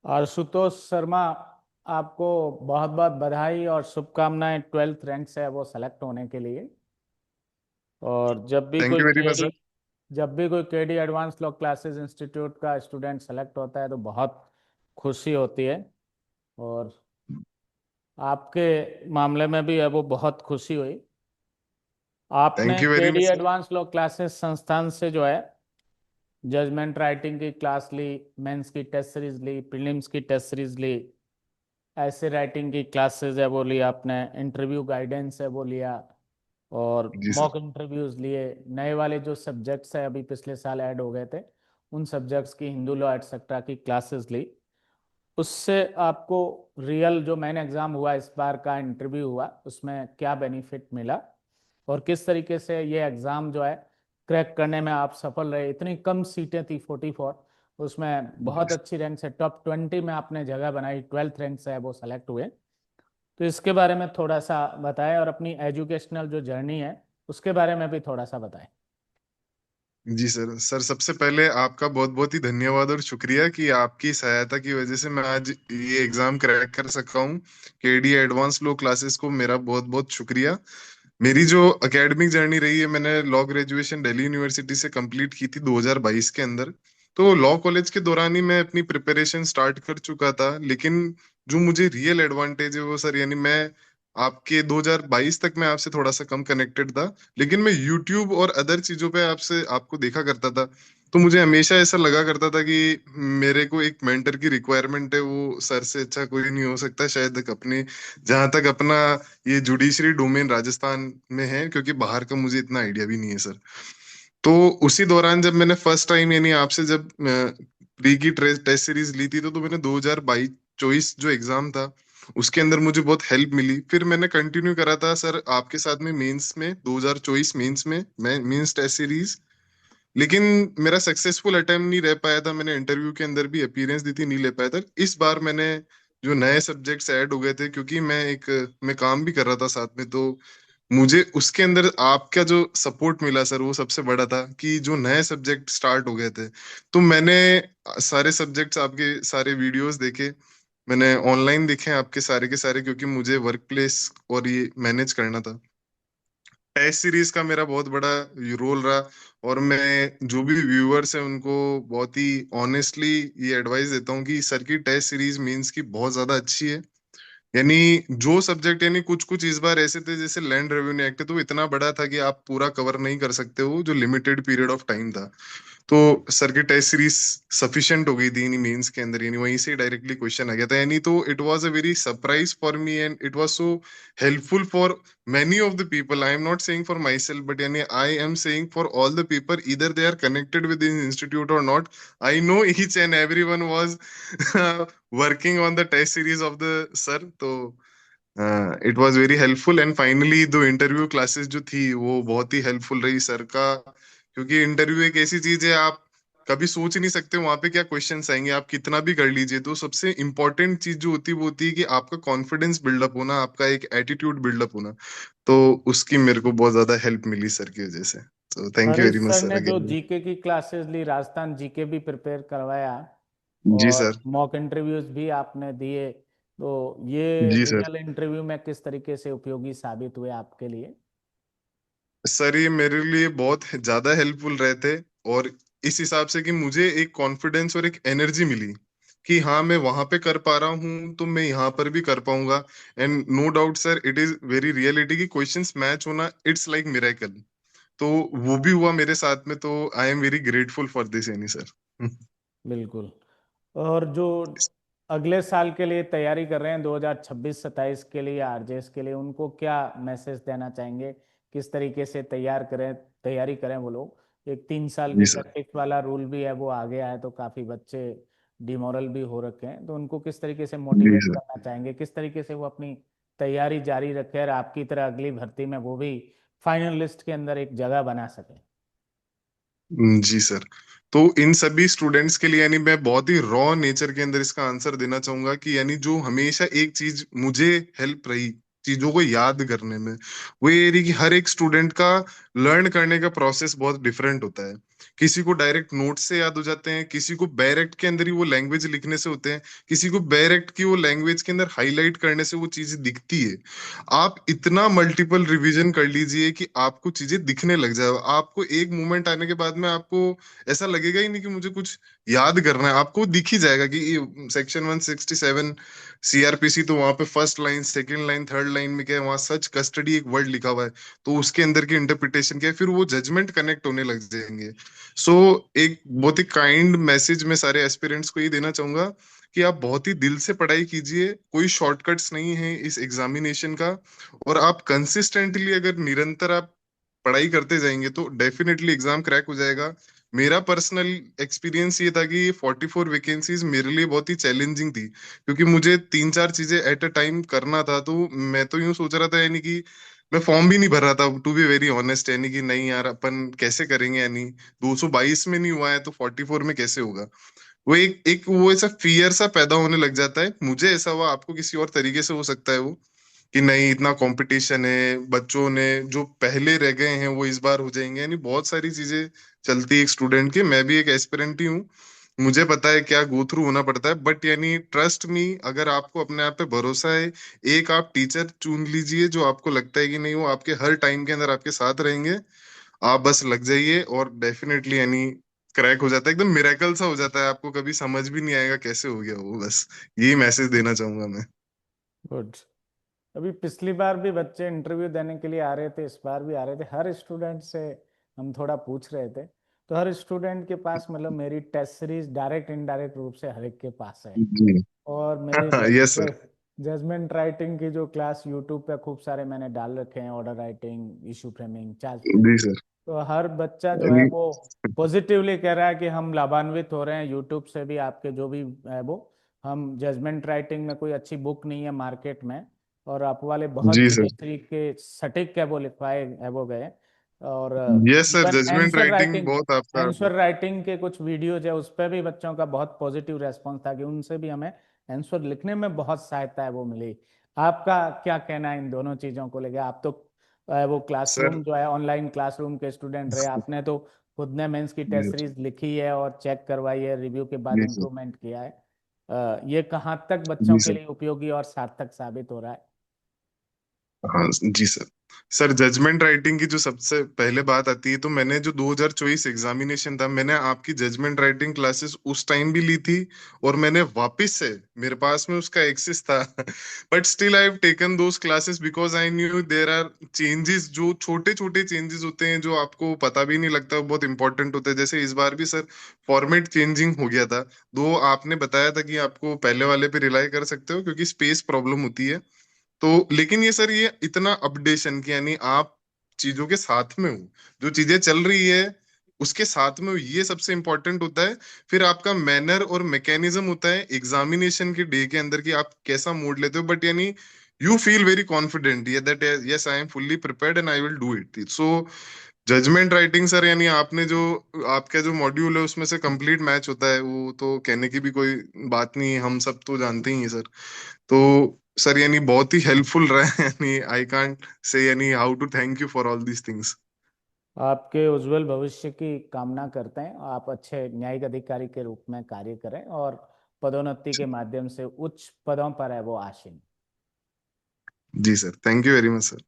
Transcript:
आशुतोष शर्मा, आपको बहुत बहुत बधाई और शुभकामनाएं ट्वेल्थ रैंक से वो सेलेक्ट होने के लिए। और thank you very much sir. जब भी कोई KD advance law classes institute का स्टूडेंट सेलेक्ट होता है तो बहुत खुशी होती है। और आपके मामले में भी है वो बहुत खुशी हुई। आपने thank you very KD much sir. Advance law classes संस्थान से जो है जजमेंट राइटिंग की क्लास ली, मेंस की टेस्ट सीरीज ली, प्रीलिम्स की टेस्ट सीरीज ली, ऐसे राइटिंग की क्लासेस है वो लिया आपने, इंटरव्यू गाइडेंस है वो लिया, और जी मॉक सर। इंटरव्यूज लिए। नए वाले जो सब्जेक्ट्स है अभी पिछले साल ऐड हो गए थे, उन सब्जेक्ट्स की हिंदू लॉ एटसेट्रा की क्लासेस ली। उससे आपको रियल जो मैंने एग्जाम हुआ इस बार का इंटरव्यू हुआ उसमें क्या बेनिफिट मिला, और किस तरीके से ये एग्ज़ाम जो है क्रैक करने में आप सफल रहे। इतनी कम सीटें थी 44, उसमें बहुत अच्छी रैंक से टॉप 20 में आपने जगह बनाई, ट्वेल्थ रैंक से है वो सेलेक्ट हुए। तो इसके बारे में थोड़ा सा बताएं, और अपनी एजुकेशनल जो जर्नी है उसके बारे में भी थोड़ा सा बताएं। जी सर। सर सबसे पहले आपका बहुत बहुत ही धन्यवाद और शुक्रिया कि आपकी सहायता की वजह से मैं आज ये एग्जाम क्रैक कर सका हूँ। केडी एडवांस लो क्लासेस को मेरा बहुत बहुत शुक्रिया। मेरी जो एकेडमिक जर्नी रही है, मैंने लॉ ग्रेजुएशन दिल्ली यूनिवर्सिटी से कंप्लीट की थी 2022 के अंदर। तो लॉ कॉलेज के दौरान ही मैं अपनी प्रिपरेशन स्टार्ट कर चुका था, लेकिन जो मुझे रियल एडवांटेज है वो सर, यानी मैं आपके 2022 तक मैं आपसे थोड़ा सा कम कनेक्टेड था, लेकिन मैं यूट्यूब और अदर चीजों पे आपसे आपको देखा करता था। तो मुझे हमेशा ऐसा लगा करता था कि मेरे को एक मेंटर की रिक्वायरमेंट है, वो सर से अच्छा कोई नहीं हो सकता शायद अपने, जहां तक अपना ये जुडिशरी डोमेन राजस्थान में है, क्योंकि बाहर का मुझे इतना आइडिया भी नहीं है सर। तो उसी दौरान जब मैंने फर्स्ट टाइम यानी आपसे जब प्री की टेस्ट सीरीज ली थी, तो मैंने 2022 24 जो एग्जाम था उसके अंदर मुझे बहुत हेल्प मिली। फिर मैंने कंटिन्यू करा था सर आपके साथ में मेंस में, 2024 मेंस में मैं मेंस टेस्ट सीरीज, लेकिन मेरा सक्सेसफुल अटेम्प्ट नहीं रह पाया था। मैंने इंटरव्यू के अंदर भी अपीयरेंस दी थी, नहीं ले पाया था। इस बार मैंने जो नए सब्जेक्ट्स ऐड हो गए थे, क्योंकि मैं काम भी कर रहा था साथ में, तो मुझे उसके अंदर आपका जो सपोर्ट मिला सर वो सबसे बड़ा था, कि जो नए सब्जेक्ट स्टार्ट हो गए थे तो मैंने सारे सब्जेक्ट्स आपके सारे वीडियोस देखे, मैंने ऑनलाइन देखे आपके सारे के सारे, क्योंकि मुझे वर्क प्लेस और ये मैनेज करना था। टेस्ट सीरीज का मेरा बहुत बड़ा रोल रहा, और मैं जो भी व्यूअर्स हैं उनको बहुत ही ऑनेस्टली ये एडवाइस देता हूँ कि सर की टेस्ट सीरीज मींस की बहुत ज्यादा अच्छी है। यानी जो सब्जेक्ट, यानी कुछ कुछ इस बार ऐसे थे जैसे लैंड रेवेन्यू एक्ट, तो वो इतना बड़ा था कि आप पूरा कवर नहीं कर सकते हो, जो लिमिटेड पीरियड ऑफ टाइम था। तो सर की टेस्ट सीरीज सफिशिएंट हो गई थी यानी मेंस के अंदर, यानी वहीं से डायरेक्टली क्वेश्चन आ गया था। यानी तो it was a very surprise for me and it was so helpful for many of the people. I am not saying for myself, but yani I am saying for all the people, either they are connected with this institute or not. I know each and everyone was working on the test series of the sir. तो it was very helpful, and finally दो interview classes जो थी वो बहुत ही helpful रही sir का, क्योंकि interview एक ऐसी चीज है, आप कभी सोच नहीं सकते वहां पे क्या क्वेश्चंस आएंगे, आप कितना भी कर लीजिए। तो सबसे इंपॉर्टेंट चीज जो होती है वो होती है कि आपका कॉन्फिडेंस बिल्डअप होना, आपका एक एटीट्यूड बिल्डअप होना। तो उसकी मेरे को बहुत ज्यादा हेल्प मिली सर की वजह से। तो thank you Harish very much sir sir ने जो अगेन। जीके की क्लासेस ली, राजस्थान जीके भी प्रिपेयर करवाया, जी और सर। मॉक इंटरव्यूज भी आपने दिए, तो ये जी सर। रियल इंटरव्यू में किस तरीके से उपयोगी साबित हुए आपके लिए? सर ये मेरे लिए बहुत ज्यादा हेल्पफुल रहे थे, और इस हिसाब से कि मुझे एक कॉन्फिडेंस और एक एनर्जी मिली कि हाँ मैं वहां पे कर पा रहा हूँ तो मैं यहाँ पर भी कर पाऊंगा। And no doubt sir, it is very reality कि क्वेश्चंस मैच होना इट्स लाइक मिरेकल। तो वो भी हुआ मेरे साथ में, तो I am very grateful for this यानी सर। बिल्कुल। और जो अगले साल के लिए तैयारी कर रहे हैं 2026-27 के लिए, आरजेएस के लिए, उनको क्या मैसेज देना चाहेंगे? किस तरीके से तैयारी करें वो लोग? एक 3 साल की जी सर। प्रैक्टिस वाला रूल भी है वो आ गया है, तो काफ़ी बच्चे डिमोरल भी हो रखे हैं, तो उनको किस तरीके से जी मोटिवेट सर। करना चाहेंगे? किस तरीके से वो अपनी तैयारी जारी रखें और आपकी तरह अगली भर्ती में वो भी फाइनल लिस्ट के अंदर एक जगह बना सकें? जी सर। तो इन सभी स्टूडेंट्स के लिए यानी मैं बहुत ही रॉ नेचर के अंदर इसका आंसर देना चाहूंगा कि यानी जो हमेशा एक चीज मुझे हेल्प रही चीजों को याद करने में, वो ये रही कि हर एक स्टूडेंट का लर्न करने का प्रोसेस बहुत डिफरेंट होता है। किसी को डायरेक्ट नोट से याद हो जाते हैं, किसी को डायरेक्ट के अंदर ही वो लैंग्वेज लिखने से होते हैं, किसी को डायरेक्ट की वो लैंग्वेज के अंदर हाईलाइट करने से वो चीजें दिखती है। आप इतना मल्टीपल रिवीजन कर लीजिए कि आपको चीजें दिखने लग जाए। आपको एक मोमेंट आने के बाद में आपको ऐसा लगेगा ही नहीं कि मुझे कुछ याद करना है, आपको दिख ही जाएगा कि सेक्शन 167 सीआरपीसी, तो वहां पे first line, second line, third line में क्या है, वहां सच कस्टडी एक वर्ड लिखा हुआ है, तो उसके अंदर की इंटरप्रिटेशन क्या है, फिर वो जजमेंट कनेक्ट होने लग जाएंगे। सो एक बहुत ही काइंड मैसेज मैं सारे एस्पिरेंट्स को ये देना चाहूंगा कि आप बहुत ही दिल से पढ़ाई कीजिए, कोई शॉर्टकट्स नहीं है इस एग्जामिनेशन का। और आप कंसिस्टेंटली अगर निरंतर आप पढ़ाई करते जाएंगे तो डेफिनेटली एग्जाम क्रैक हो जाएगा। मेरा पर्सनल एक्सपीरियंस ये था कि 44 वैकेंसीज मेरे लिए बहुत ही चैलेंजिंग थी, क्योंकि मुझे तीन चार चीजें एट अ टाइम करना था। तो मैं तो यूं सोच रहा था यानी कि मैं फॉर्म भी नहीं भर रहा था, टू बी वेरी ऑनेस्ट, यानी कि नहीं यार अपन कैसे करेंगे, यानी 222 में नहीं हुआ है तो 44 में कैसे होगा। वो एक एक वो ऐसा फियर सा पैदा होने लग जाता है। मुझे ऐसा हुआ, आपको किसी और तरीके से हो सकता है वो, कि नहीं इतना कंपटीशन है, बच्चों ने जो पहले रह गए हैं वो इस बार हो जाएंगे, यानी बहुत सारी चीजें चलती है एक स्टूडेंट की। मैं भी एक एस्पिरेंट ही हूँ, मुझे पता है क्या गो थ्रू होना पड़ता है। बट यानी ट्रस्ट मी, अगर आपको अपने आप पे भरोसा है, एक आप टीचर चुन लीजिए जो आपको लगता है कि नहीं वो आपके हर टाइम के अंदर आपके साथ रहेंगे, आप बस लग जाइए और डेफिनेटली यानी क्रैक हो जाता है, एकदम मिरेकल सा हो जाता है, आपको कभी समझ भी नहीं आएगा कैसे हो गया वो। बस यही मैसेज देना चाहूंगा मैं। गुड। अभी पिछली बार भी बच्चे इंटरव्यू देने के लिए आ रहे थे, इस बार भी आ रहे थे। हर स्टूडेंट से हम थोड़ा पूछ रहे थे, तो हर स्टूडेंट के पास मतलब मेरी टेस्ट सीरीज डायरेक्ट इनडायरेक्ट रूप से हर एक के पास है। जी। और मेरी यस सर। जजमेंट राइटिंग की जो क्लास यूट्यूब पे खूब सारे मैंने डाल रखे हैं, order writing, issue framing, charge framing. जी सर। तो हर बच्चा जो है यानी वो पॉजिटिवली कह रहा है कि हम लाभान्वित हो रहे हैं यूट्यूब से भी, आपके जो भी है वो। हम जजमेंट राइटिंग में कोई अच्छी बुक नहीं है मार्केट में, और आप वाले बहुत जी सही सर। तरीके सटीक है वो लिखवाए है वो गए। और yes sir, even judgement answer writing writing, बहुत आपका। आंसर राइटिंग के कुछ वीडियोज है उस पर भी बच्चों का बहुत पॉजिटिव रेस्पॉन्स था कि उनसे भी हमें आंसर लिखने में बहुत सहायता है वो मिली। आपका क्या कहना है इन दोनों चीजों को लेकर? आप तो वो सर। क्लासरूम जो है ऑनलाइन क्लासरूम के स्टूडेंट रहे, आपने तो खुद ने मेंस की टेस्ट जी सीरीज लिखी है और चेक करवाई है, रिव्यू के बाद जी सर। इम्प्रूवमेंट किया है। ये कहाँ तक बच्चों जी के सर। लिए उपयोगी और सार्थक साबित हो रहा है? हाँ जी सर। सर जजमेंट राइटिंग की जो सबसे पहले बात आती है, तो मैंने जो 2024 एग्जामिनेशन था, मैंने आपकी जजमेंट राइटिंग क्लासेस उस टाइम भी ली थी, और मैंने वापस से, मेरे पास में उसका एक्सेस था but still I have taken those classes because I knew there are changes, जो छोटे छोटे चेंजेस होते हैं जो आपको पता भी नहीं लगता, वो बहुत इंपॉर्टेंट होते हैं। जैसे इस बार भी सर फॉर्मेट चेंजिंग हो गया था, दो आपने बताया था कि आपको पहले वाले पे रिलाई कर सकते हो क्योंकि स्पेस प्रॉब्लम होती है। तो लेकिन ये सर ये इतना अपडेशन की, यानी आप चीजों के साथ में हो, जो चीजें चल रही है उसके साथ में हो, ये सबसे इंपॉर्टेंट होता है। फिर आपका मैनर और मैकेनिज्म होता है एग्जामिनेशन के डे के अंदर कि आप कैसा मोड लेते हो, बट यानी यू फील वेरी कॉन्फिडेंट ये that yes I am fully prepared and I will do it. So judgement writing sir, यानी आपने जो आपका जो मॉड्यूल है उसमें से कंप्लीट मैच होता है, वो तो कहने की भी कोई बात नहीं है, हम सब तो जानते ही हैं सर। तो सर यानी बहुत ही हेल्पफुल रहा है, यानी आई कांट से यानी how to thank you for all these things. आपके उज्जवल भविष्य की कामना करते हैं, आप अच्छे न्यायिक अधिकारी के रूप में कार्य करें और पदोन्नति के माध्यम से उच्च पदों पर है वो आसीन। जी sir, thank you very much sir.